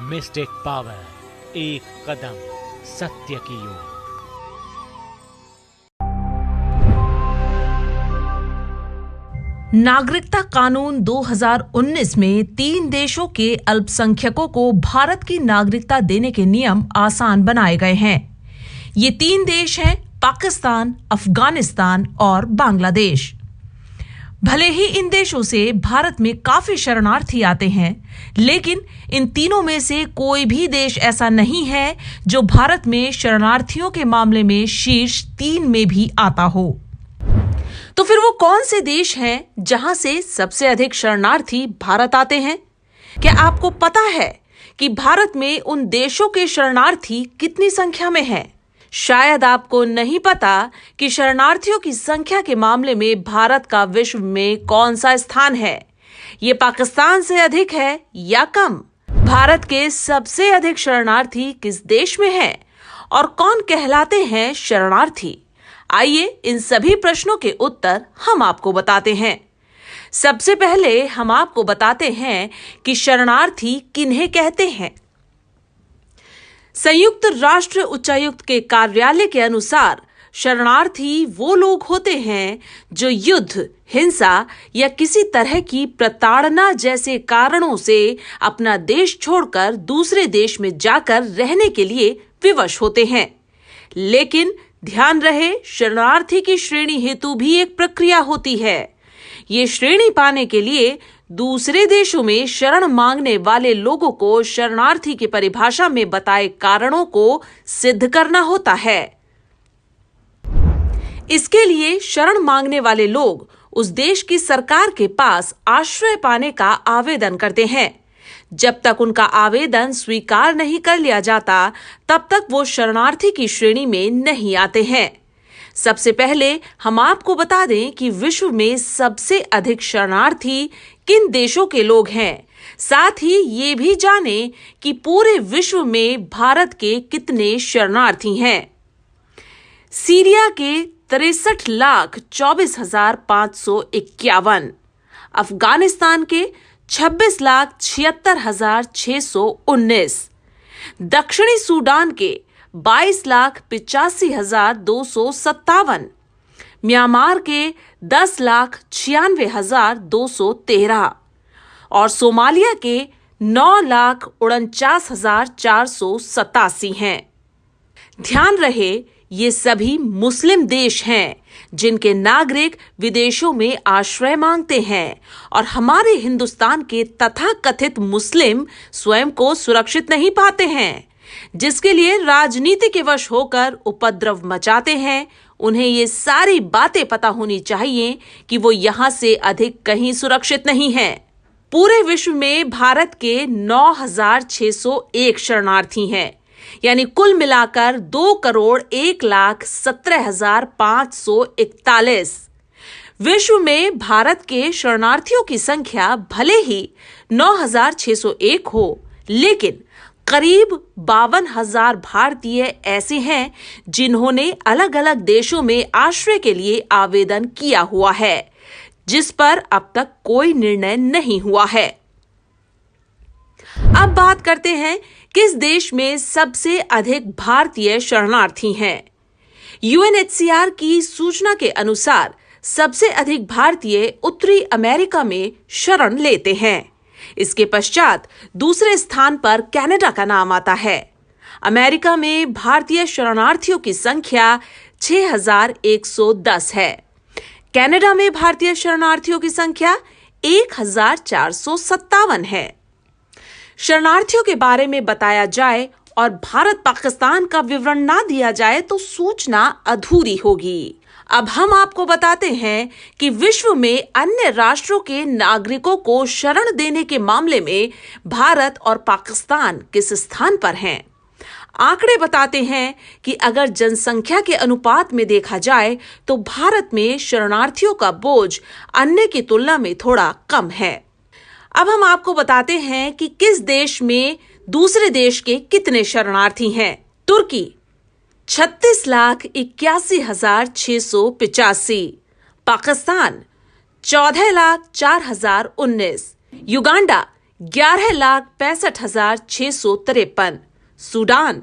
Mistake power, एक कदम सत्य की ओर। नागरिकता कानून 2019 में 3 देशों के अल्पसंख्यकों को भारत की नागरिकता देने के नियम आसान बनाए गए हैं। ये 3 देश हैं पाकिस्तान, अफगानिस्तान और बांग्लादेश। भले ही इन देशों से भारत में काफी शरणार्थी आते हैं, लेकिन इन तीनों में से कोई भी देश ऐसा नहीं है जो भारत में शरणार्थियों के मामले में शीर्ष 3 में भी आता हो। तो फिर वो कौन से देश हैं जहां से सबसे अधिक शरणार्थी भारत आते हैं? क्या आपको पता है कि भारत में उन देशों के शरणार्थी कितनी संख्या में हैं? शायद आपको नहीं पता कि शरणार्थियों की संख्या के मामले में भारत का विश्व में कौन सा स्थान है। ये पाकिस्तान से अधिक है या कम? भारत के सबसे अधिक शरणार्थी किस देश में हैं और कौन कहलाते हैं शरणार्थी? आइए इन सभी प्रश्नों के उत्तर हम आपको बताते हैं। सबसे पहले हम आपको बताते हैं कि शरणार्थी किन्हें कहते हैं। संयुक्त राष्ट्र उच्चायुक्त के कार्यालय के अनुसार शरणार्थी वो लोग होते हैं जो युद्ध, हिंसा या किसी तरह की प्रताड़ना जैसे कारणों से अपना देश छोड़कर दूसरे देश में जाकर रहने के लिए विवश होते हैं। लेकिन ध्यान रहे, शरणार्थी की श्रेणी हेतु भी एक प्रक्रिया होती है। ये श्रेणी पाने के लिए दूसरे देशों में शरण मांगने वाले लोगों को शरणार्थी की परिभाषा में बताए कारणों को सिद्ध करना होता है। इसके लिए शरण मांगने वाले लोग उस देश की सरकार के पास आश्रय पाने का आवेदन करते हैं। जब तक उनका आवेदन स्वीकार नहीं कर लिया जाता, तब तक वो शरणार्थी की श्रेणी में नहीं आते हैं। सबसे पहले हम आपको बता दें कि विश्व में सबसे अधिक शरणार्थी किन देशों के लोग हैं। साथ ही ये भी जानें कि पूरे विश्व में भारत के कितने शरणार्थी हैं। सीरिया के 63,24,551, अफगानिस्तान के 26,76,619, दक्षिणी सूडान के 22,85,257, म्यांमार के 10,96,213 और सोमालिया के 9,49,487 हैं। ध्यान रहे, ये सभी मुस्लिम देश हैं जिनके नागरिक विदेशों में आश्रय मांगते हैं और हमारे हिंदुस्तान के तथाकथित मुस्लिम स्वयं को सुरक्षित नहीं पाते हैं, जिसके लिए राजनीति के वश होकर उपद्रव मचाते हैं। उन्हें ये सारी बातें पता होनी चाहिए कि वो यहां से अधिक कहीं सुरक्षित नहीं हैं। पूरे विश्व में भारत के 9,601 शरणार्थी हैं, यानी कुल मिलाकर 2,01,17,541। विश्व में भारत के शरणार्थियों की संख्या भले ही 9,601 हो, लेकिन करीब 52,000 भारतीय ऐसे हैं जिन्होंने अलग अलग देशों में आश्रय के लिए आवेदन किया हुआ है, जिस पर अब तक कोई निर्णय नहीं हुआ है। अब बात करते हैं किस देश में सबसे अधिक भारतीय शरणार्थी हैं। यूएनएचसीआर की सूचना के अनुसार सबसे अधिक भारतीय उत्तरी अमेरिका में शरण लेते हैं। इसके पश्चात दूसरे स्थान पर कनाडा का नाम आता है। अमेरिका में भारतीय शरणार्थियों की संख्या 6,110 है। कनाडा में भारतीय शरणार्थियों की संख्या 1,457 है। शरणार्थियों के बारे में बताया जाए और भारत पाकिस्तान का विवरण ना दिया जाए तो सूचना अधूरी होगी। अब हम आपको बताते हैं कि विश्व में अन्य राष्ट्रों के नागरिकों को शरण देने के मामले में भारत और पाकिस्तान किस स्थान पर हैं। आंकड़े बताते हैं कि अगर जनसंख्या के अनुपात में देखा जाए तो भारत में शरणार्थियों का बोझ अन्य की तुलना में थोड़ा कम है। अब हम आपको बताते हैं कि किस देश में दूसरे देश के कितने शरणार्थी हैं। तुर्की 36,81,685, पाकिस्तान 14,04,019, युगांडा 11,65,653, सूडान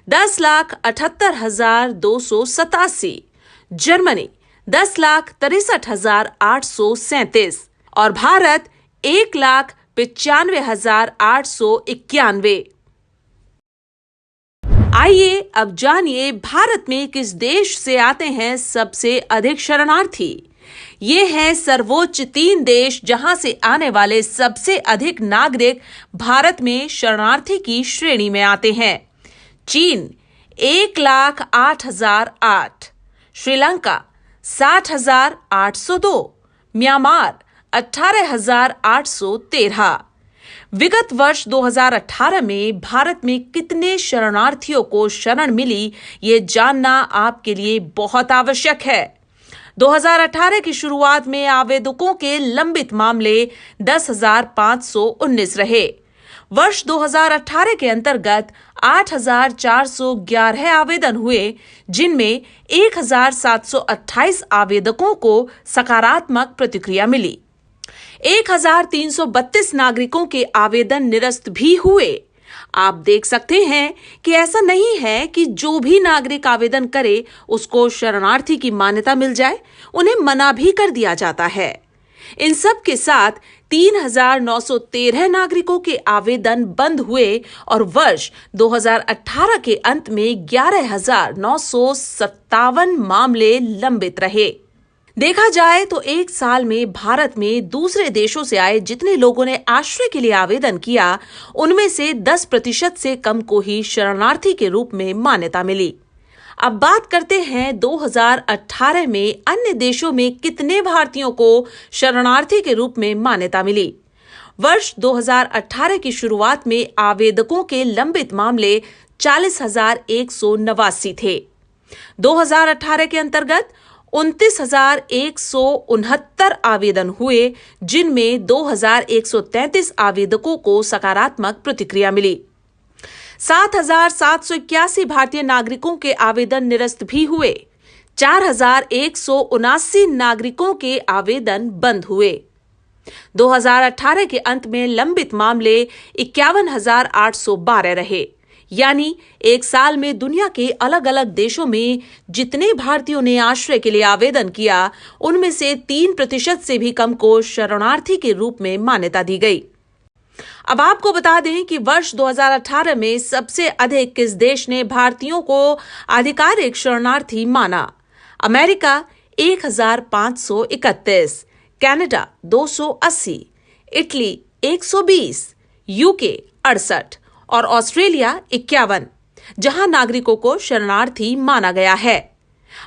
10,78,287, जर्मनी 10,63,837 और भारत 1,95,891। आइए अब जानिए भारत में किस देश से आते हैं सबसे अधिक शरणार्थी। ये हैं सर्वोच्च 3 देश जहां से आने वाले सबसे अधिक नागरिक भारत में शरणार्थी की श्रेणी में आते हैं। चीन 1,08,008, श्रीलंका 60,802, म्यांमार 18,813। विगत वर्ष 2018 में भारत में कितने शरणार्थियों को शरण मिली, ये जानना आपके लिए बहुत आवश्यक है। 2018 की शुरुआत में आवेदकों के लंबित मामले 10,519 रहे। वर्ष 2018 के अंतर्गत 8,411 आवेदन हुए, जिनमें 1,728 आवेदकों को सकारात्मक प्रतिक्रिया मिली। 1,332 नागरिकों के आवेदन निरस्त भी हुए। आप देख सकते हैं कि ऐसा नहीं है कि जो भी नागरिक आवेदन करे उसको शरणार्थी की मान्यता मिल जाए, उन्हें मना भी कर दिया जाता है। इन सब के साथ 3,913 नागरिकों के आवेदन बंद हुए और वर्ष 2018 के अंत में 11,957 मामले लंबित रहे। देखा जाए तो एक साल में भारत में दूसरे देशों से आए जितने लोगों ने आश्रय के लिए आवेदन किया, उनमें से 10% से कम को ही शरणार्थी के रूप में मान्यता मिली। अब बात करते हैं 2018 में अन्य देशों में कितने भारतीयों को शरणार्थी के रूप में मान्यता मिली। वर्ष 2018 की शुरुआत में आवेदकों के लंबित मामले 40,189 थे। 2018 के अंतर्गत 29,169 आवेदन हुए, जिनमें 2,133 आवेदकों को सकारात्मक प्रतिक्रिया मिली। 7,781 भारतीय नागरिकों के आवेदन निरस्त भी हुए। 4,179 नागरिकों के आवेदन बंद हुए। 2018 के अंत में लंबित मामले 51,812 रहे। यानी एक साल में दुनिया के अलग अलग देशों में जितने भारतीयों ने आश्रय के लिए आवेदन किया, उनमें से 3% से भी कम को शरणार्थी के रूप में मान्यता दी गई। अब आपको बता दें कि वर्ष 2018 में सबसे अधिक किस देश ने भारतीयों को आधिकारिक शरणार्थी माना। अमेरिका 1,531, कनाडा 280, इटली 120, यूके 68 और ऑस्ट्रेलिया 51, जहां नागरिकों को शरणार्थी माना गया है।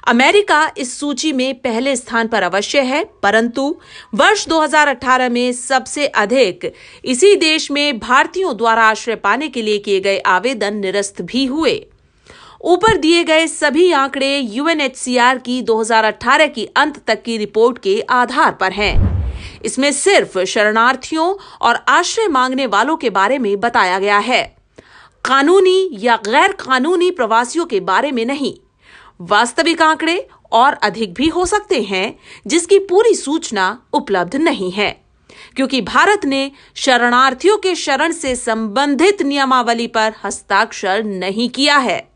अमेरिका इस सूची में पहले स्थान पर अवश्य है, परंतु वर्ष 2018 में सबसे अधिक इसी देश में भारतीयों द्वारा आश्रय पाने के लिए किए गए आवेदन निरस्त भी हुए। ऊपर दिए गए सभी आंकड़े यूएनएचसीआर की 2018 की अंत तक की रिपोर्ट के आधार पर हैं। इसमें सिर्फ शरणार्थियों और आश्रय मांगने वालों के बारे में बताया गया है, कानूनी या गैर कानूनी प्रवासियों के बारे में नहीं। वास्तविक आंकड़े और अधिक भी हो सकते हैं, जिसकी पूरी सूचना उपलब्ध नहीं है, क्योंकि भारत ने शरणार्थियों के शरण से संबंधित नियमावली पर हस्ताक्षर नहीं किया है।